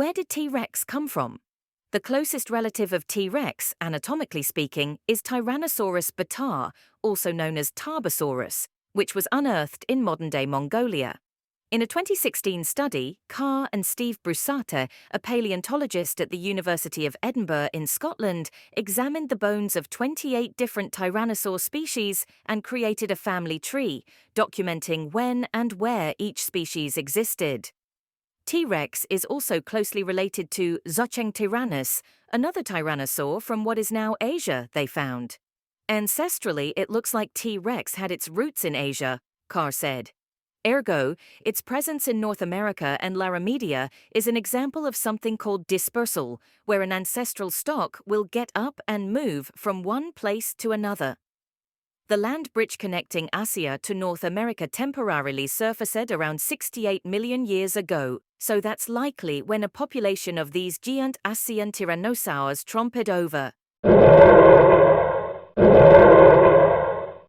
where did T-Rex come from? The closest relative of T-Rex, anatomically speaking, is Tyrannosaurus bataar, also known as Tarbosaurus, which was unearthed in modern-day Mongolia. In a 2016 study, Carr and Steve Brusate, a paleontologist at the University of Edinburgh in Scotland, examined the bones of 28 different tyrannosaur species and created a family tree, documenting when and where each species existed. T-Rex is also closely related to Zochengtyrannus, another tyrannosaur from what is now Asia, they found. Ancestrally, it looks like T-Rex had its roots in Asia, Carr said. Ergo, its presence in North America and Laramedia is an example of something called dispersal, where an ancestral stock will get up and move from one place to another. The land bridge connecting Asia to North America temporarily surfaced around 68 million years ago, so that's likely when a population of these giant Asian tyrannosaurs tromped over.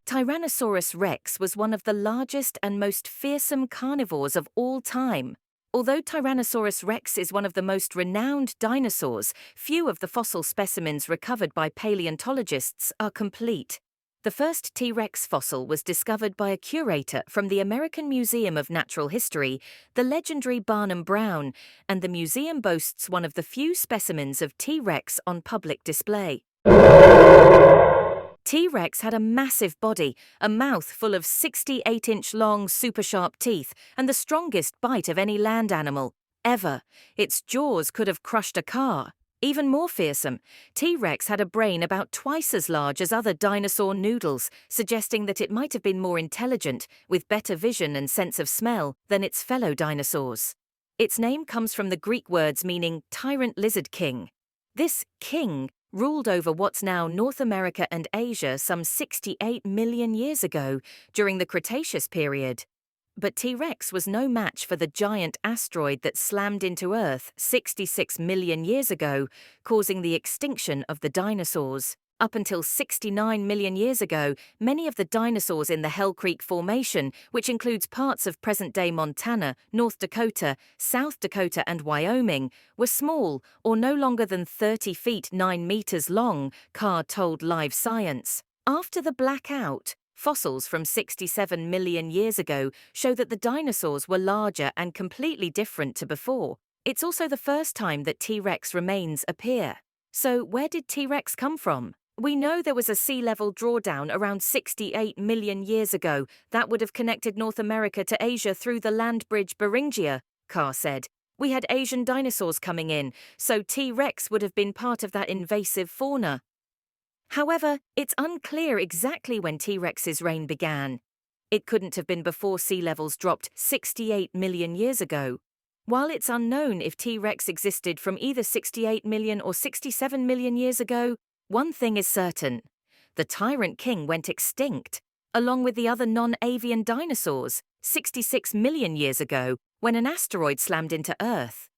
Tyrannosaurus rex was one of the largest and most fearsome carnivores of all time. Although Tyrannosaurus rex is one of the most renowned dinosaurs, few of the fossil specimens recovered by paleontologists are complete. The first T-Rex fossil was discovered by a curator from the American Museum of Natural History, the legendary Barnum Brown, and the museum boasts one of the few specimens of T-Rex on public display. T-Rex had a massive body, a mouth full of 68-inch long, super-sharp teeth, and the strongest bite of any land animal, ever. Its jaws could have crushed a car. Even more fearsome, T-Rex had a brain about twice as large as other dinosaur noodles, suggesting that it might have been more intelligent, with better vision and sense of smell, than its fellow dinosaurs. Its name comes from the Greek words meaning tyrant lizard king. This king ruled over what's now North America and Asia some 68 million years ago, during the Cretaceous period. But T-Rex was no match for the giant asteroid that slammed into Earth 66 million years ago, causing the extinction of the dinosaurs. Up until 69 million years ago, many of the dinosaurs in the Hell Creek Formation, which includes parts of present-day Montana, North Dakota, South Dakota, and Wyoming, were small or no longer than 30 feet 9 meters long, Carr told Live Science. After the blackout, fossils from 67 million years ago show that the dinosaurs were larger and completely different to before. It's also the first time that T-Rex remains appear. So where did T-Rex come from? We know there was a sea level drawdown around 68 million years ago that would have connected North America to Asia through the land bridge Beringia, Carr said. We had Asian dinosaurs coming in, so T-Rex would have been part of that invasive fauna. However, it's unclear exactly when T-Rex's reign began. It couldn't have been before sea levels dropped 68 million years ago. While it's unknown if T-Rex existed from either 68 million or 67 million years ago, one thing is certain. The tyrant king went extinct, along with the other non-avian dinosaurs, 66 million years ago, when an asteroid slammed into Earth.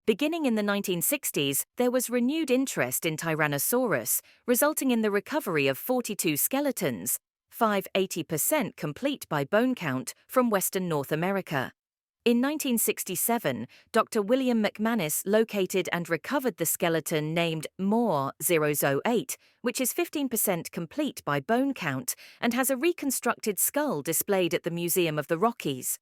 Beginning in the 1960s, there was renewed interest in Tyrannosaurus, resulting in the recovery of 42 skeletons, 80% complete by bone count, from Western North America. In 1967, Dr. William McManus located and recovered the skeleton named MOR-008, which is 15% complete by bone count and has a reconstructed skull displayed at the Museum of the Rockies.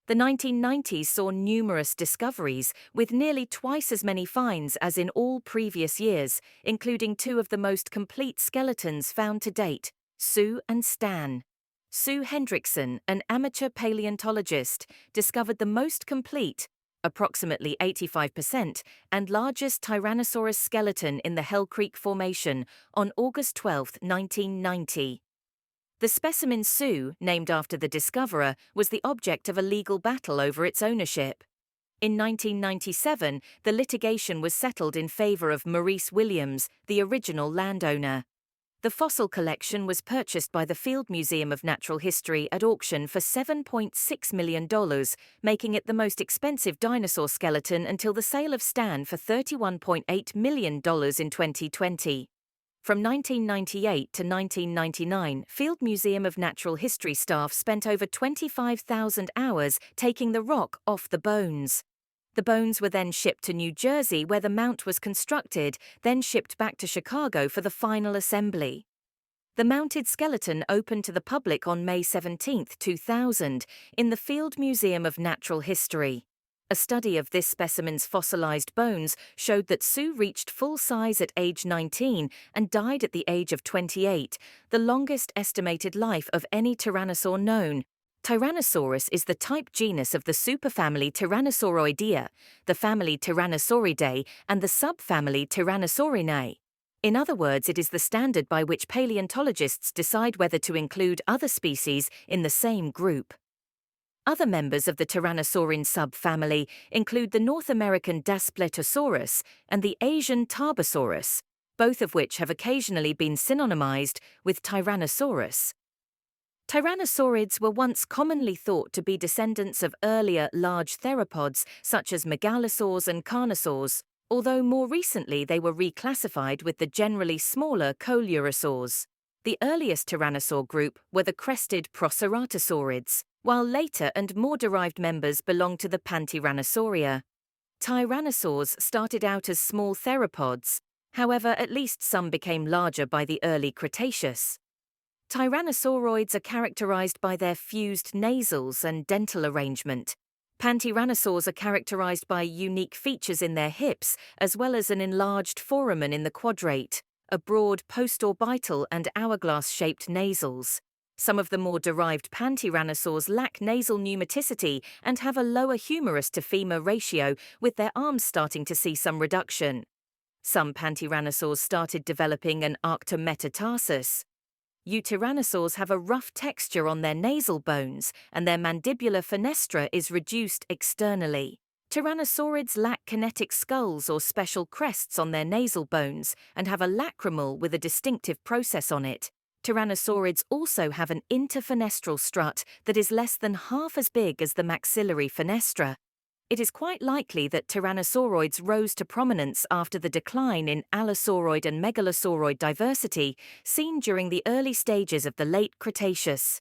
The 1990s saw numerous discoveries, with nearly twice as many finds as in all previous years, including two of the most complete skeletons found to date, Sue and Stan. Sue Hendrickson, an amateur paleontologist, discovered the most complete, approximately 85%, and largest Tyrannosaurus skeleton in the Hell Creek Formation on August 12, 1990. The specimen Sue, named after the discoverer, was the object of a legal battle over its ownership. In 1997, the litigation was settled in favor of Maurice Williams, the original landowner. The fossil collection was purchased by the Field Museum of Natural History at auction for $7.6 million, making it the most expensive dinosaur skeleton until the sale of Stan for $31.8 million in 2020. From 1998 to 1999, Field Museum of Natural History staff spent over 25,000 hours taking the rock off the bones. The bones were then shipped to New Jersey, where the mount was constructed, then shipped back to Chicago for the final assembly. The mounted skeleton opened to the public on May 17, 2000, in the Field Museum of Natural History. A study of this specimen's fossilized bones showed that Sue reached full size at age 19 and died at the age of 28, the longest estimated life of any tyrannosaur known. Tyrannosaurus is the type genus of the superfamily Tyrannosauroidea, the family Tyrannosauridae, and the subfamily Tyrannosaurinae. In other words, it is the standard by which paleontologists decide whether to include other species in the same group. Other members of the Tyrannosaurin subfamily include the North American Daspletosaurus and the Asian Tarbosaurus, both of which have occasionally been synonymized with Tyrannosaurus. Tyrannosaurids were once commonly thought to be descendants of earlier large theropods such as megalosaurs and carnosaurs, although more recently they were reclassified with the generally smaller coelurosaurs. The earliest tyrannosaur group were the crested Proceratosaurids, while later and more derived members belonged to the Pantyrannosauria. Tyrannosaurs started out as small theropods, however at least some became larger by the early Cretaceous. Tyrannosauroids are characterized by their fused nasals and dental arrangement. Pantyrannosaurs are characterized by unique features in their hips, as well as an enlarged foramen in the quadrate, a broad postorbital and hourglass-shaped nasals. Some of the more derived Pantyrannosaurs lack nasal pneumaticity and have a lower humerus to femur ratio, with their arms starting to see some reduction. Some Pantyrannosaurs started developing an arctometatarsus. Eutyrannosaurs have a rough texture on their nasal bones, and their mandibular fenestra is reduced externally. Tyrannosaurids lack kinetic skulls or special crests on their nasal bones and have a lacrimal with a distinctive process on it. Tyrannosaurids also have an interfenestral strut that is less than half as big as the maxillary fenestra. It is quite likely that tyrannosauroids rose to prominence after the decline in allosauroid and megalosauroid diversity seen during the early stages of the late Cretaceous.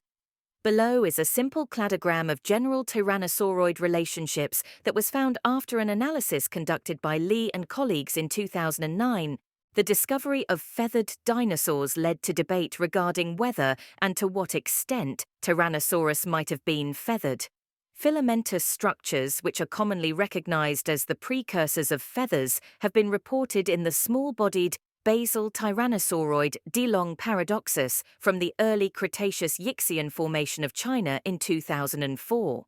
Below is a simple cladogram of general tyrannosauroid relationships that was found after an analysis conducted by Lee and colleagues in 2009. The discovery of feathered dinosaurs led to debate regarding whether and to what extent Tyrannosaurus might have been feathered. Filamentous structures, which are commonly recognized as the precursors of feathers, have been reported in the small-bodied basal tyrannosauroid Dilong paradoxus from the early Cretaceous Yixian Formation of China in 2004.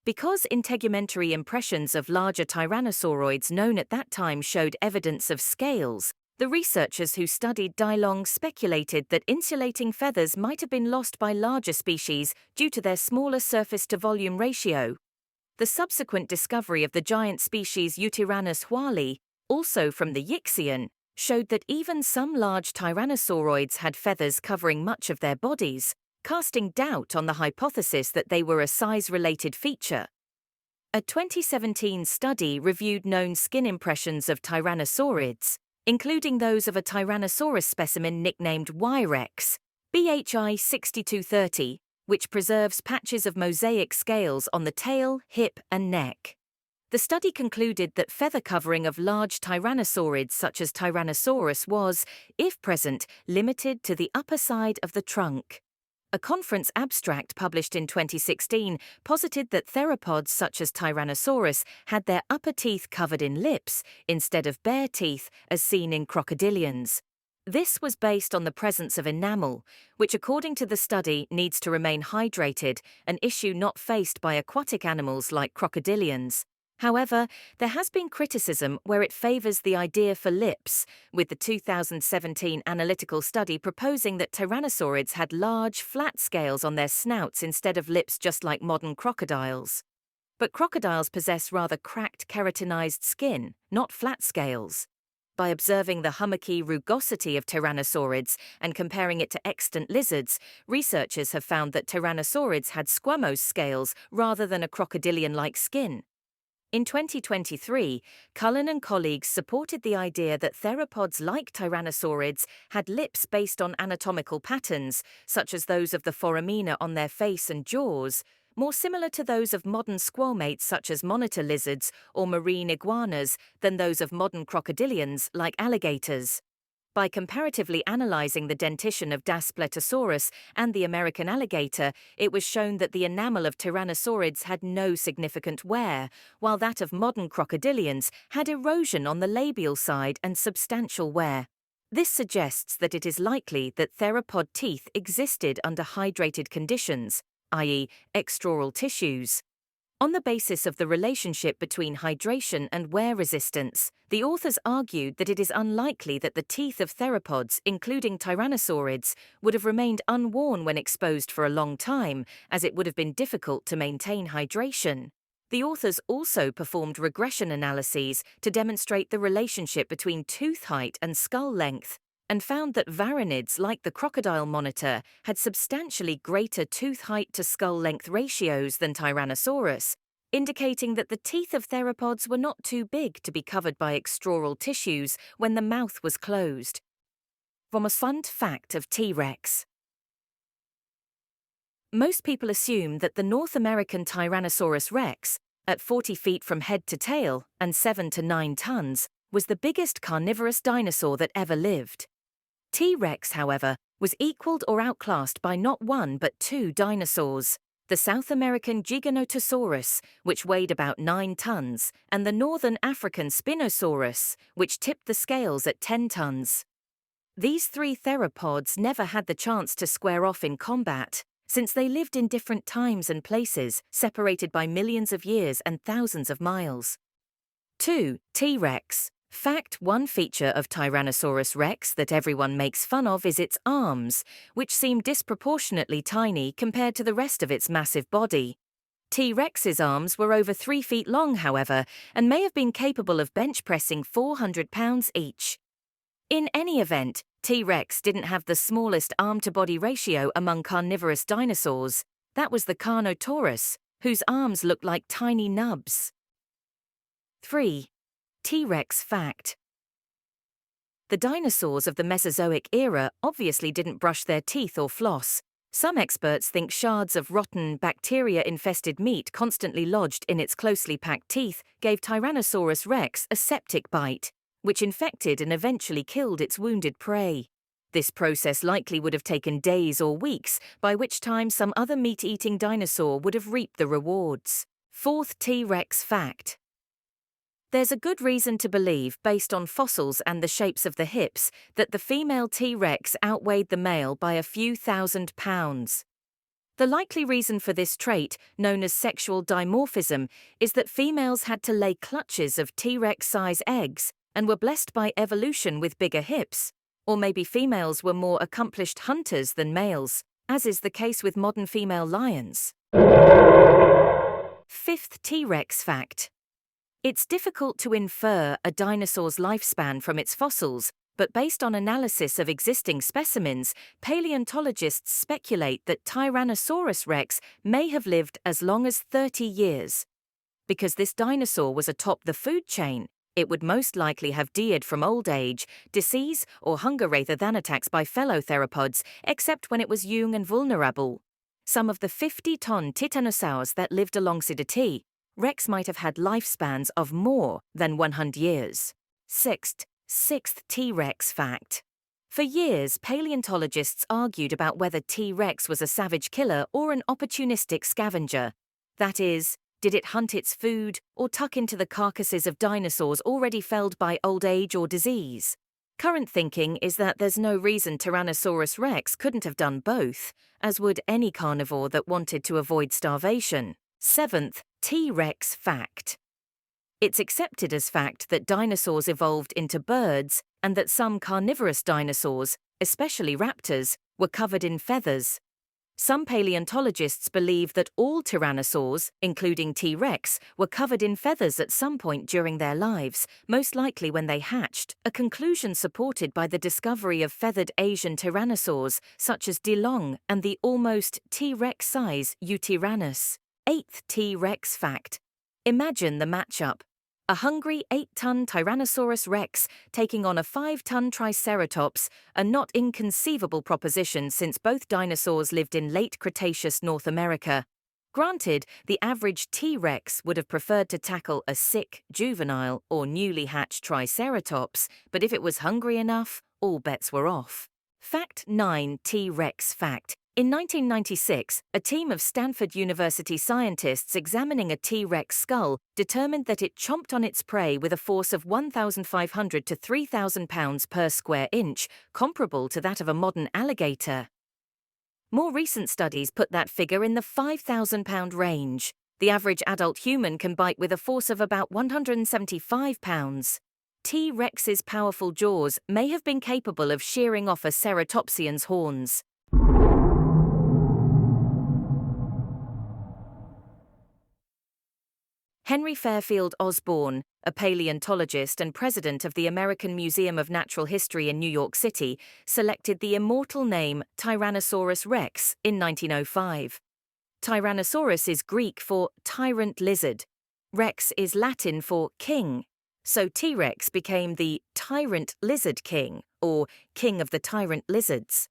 Because integumentary impressions of larger tyrannosauroids known at that time showed evidence of scales, the researchers who studied Dilong speculated that insulating feathers might have been lost by larger species due to their smaller surface-to-volume ratio. The subsequent discovery of the giant species Eutyrannus huali, also from the Yixian, showed that even some large tyrannosauroids had feathers covering much of their bodies, casting doubt on the hypothesis that they were a size-related feature. A 2017 study reviewed known skin impressions of tyrannosaurids, including those of a Tyrannosaurus specimen nicknamed Y-Rex, BHI 6230, which preserves patches of mosaic scales on the tail, hip, and neck. The study concluded that feather covering of large tyrannosaurids such as Tyrannosaurus was, if present, limited to the upper side of the trunk. A conference abstract published in 2016 posited that theropods such as Tyrannosaurus had their upper teeth covered in lips instead of bare teeth as seen in crocodilians. This was based on the presence of enamel, which according to the study needs to remain hydrated, an issue not faced by aquatic animals like crocodilians. However, there has been criticism where it favors the idea for lips, with the 2017 analytical study proposing that tyrannosaurids had large, flat scales on their snouts instead of lips just like modern crocodiles. But crocodiles possess rather cracked keratinized skin, not flat scales. By observing the hummocky rugosity of tyrannosaurids and comparing it to extant lizards, researchers have found that tyrannosaurids had squamose scales rather than a crocodilian-like skin. In 2023, Cullen and colleagues supported the idea that theropods like tyrannosaurids had lips based on anatomical patterns, such as those of the foramina on their face and jaws, more similar to those of modern squamates such as monitor lizards or marine iguanas than those of modern crocodilians like alligators. By comparatively analyzing the dentition of Daspletosaurus and the American alligator, it was shown that the enamel of tyrannosaurids had no significant wear, while that of modern crocodilians had erosion on the labial side and substantial wear. This suggests that it is likely that theropod teeth existed under hydrated conditions, i.e., extraoral tissues. On the basis of the relationship between hydration and wear resistance, the authors argued that it is unlikely that the teeth of theropods, including tyrannosaurids, would have remained unworn when exposed for a long time, as it would have been difficult to maintain hydration. The authors also performed regression analyses to demonstrate the relationship between tooth height and skull length, and found that varanids like the crocodile monitor had substantially greater tooth height to skull length ratios than Tyrannosaurus, indicating that the teeth of theropods were not too big to be covered by extraoral tissues when the mouth was closed. From a fun fact of T-Rex. Most people assume that the North American Tyrannosaurus rex, at 40 feet from head to tail and 7 to 9 tons, was the biggest carnivorous dinosaur that ever lived. T-Rex, however, was equaled or outclassed by not one but two dinosaurs, the South American Giganotosaurus, which weighed about 9 tons, and the Northern African Spinosaurus, which tipped the scales at 10 tons. These three theropods never had the chance to square off in combat, since they lived in different times and places, separated by millions of years and thousands of miles. 2. T-Rex. Fact: one feature of Tyrannosaurus rex that everyone makes fun of is its arms, which seem disproportionately tiny compared to the rest of its massive body. T-Rex's arms were over 3 feet long, however, and may have been capable of bench pressing 400 pounds each. In any event, T-Rex didn't have the smallest arm-to-body ratio among carnivorous dinosaurs. That was the Carnotaurus, whose arms looked like tiny nubs. 3. T-Rex fact. The dinosaurs of the Mesozoic era obviously didn't brush their teeth or floss. Some experts think shards of rotten, bacteria-infested meat constantly lodged in its closely packed teeth gave Tyrannosaurus rex a septic bite, which infected and eventually killed its wounded prey. This process likely would have taken days or weeks, by which time some other meat-eating dinosaur would have reaped the rewards. 4th T-Rex fact. There's a good reason to believe, based on fossils and the shapes of the hips, that the female T-Rex outweighed the male by a few thousand pounds. The likely reason for this trait, known as sexual dimorphism, is that females had to lay clutches of T-Rex-size eggs and were blessed by evolution with bigger hips, or maybe females were more accomplished hunters than males, as is the case with modern female lions. 5th T-Rex fact. It's difficult to infer a dinosaur's lifespan from its fossils, but based on analysis of existing specimens, paleontologists speculate that Tyrannosaurus rex may have lived as long as 30 years. Because this dinosaur was atop the food chain, it would most likely have died from old age, disease, or hunger rather than attacks by fellow theropods, except when it was young and vulnerable. Some of the 50-ton titanosaurs that lived alongside it, Rex might have had lifespans of more than 100 years. 6th T-Rex fact. For years, paleontologists argued about whether T-Rex was a savage killer or an opportunistic scavenger. That is, did it hunt its food or tuck into the carcasses of dinosaurs already felled by old age or disease? Current thinking is that there's no reason Tyrannosaurus rex couldn't have done both, as would any carnivore that wanted to avoid starvation. 7th T-Rex fact. It's accepted as fact that dinosaurs evolved into birds and that some carnivorous dinosaurs, especially raptors, were covered in feathers. Some paleontologists believe that all tyrannosaurs, including T-Rex, were covered in feathers at some point during their lives, most likely when they hatched, a conclusion supported by the discovery of feathered Asian tyrannosaurs such as Dilong and the almost T-Rex size Eutyrannus. 8th T-Rex fact. Imagine the matchup. A hungry 8-ton Tyrannosaurus rex taking on a 5-ton Triceratops, a not inconceivable proposition since both dinosaurs lived in late Cretaceous North America. Granted, the average T-Rex would have preferred to tackle a sick, juvenile, or newly hatched Triceratops, but if it was hungry enough, all bets were off. Fact 9 T-Rex fact. In 1996, a team of Stanford University scientists examining a T-Rex skull determined that it chomped on its prey with a force of 1,500 to 3,000 pounds per square inch, comparable to that of a modern alligator. More recent studies put that figure in the 5,000-pound range. The average adult human can bite with a force of about 175 pounds. T-Rex's powerful jaws may have been capable of shearing off a ceratopsian's horns. Henry Fairfield Osborn, a paleontologist and president of the American Museum of Natural History in New York City, selected the immortal name Tyrannosaurus rex in 1905. Tyrannosaurus is Greek for tyrant lizard. Rex is Latin for king. So T-Rex became the Tyrant Lizard King, or King of the Tyrant Lizards.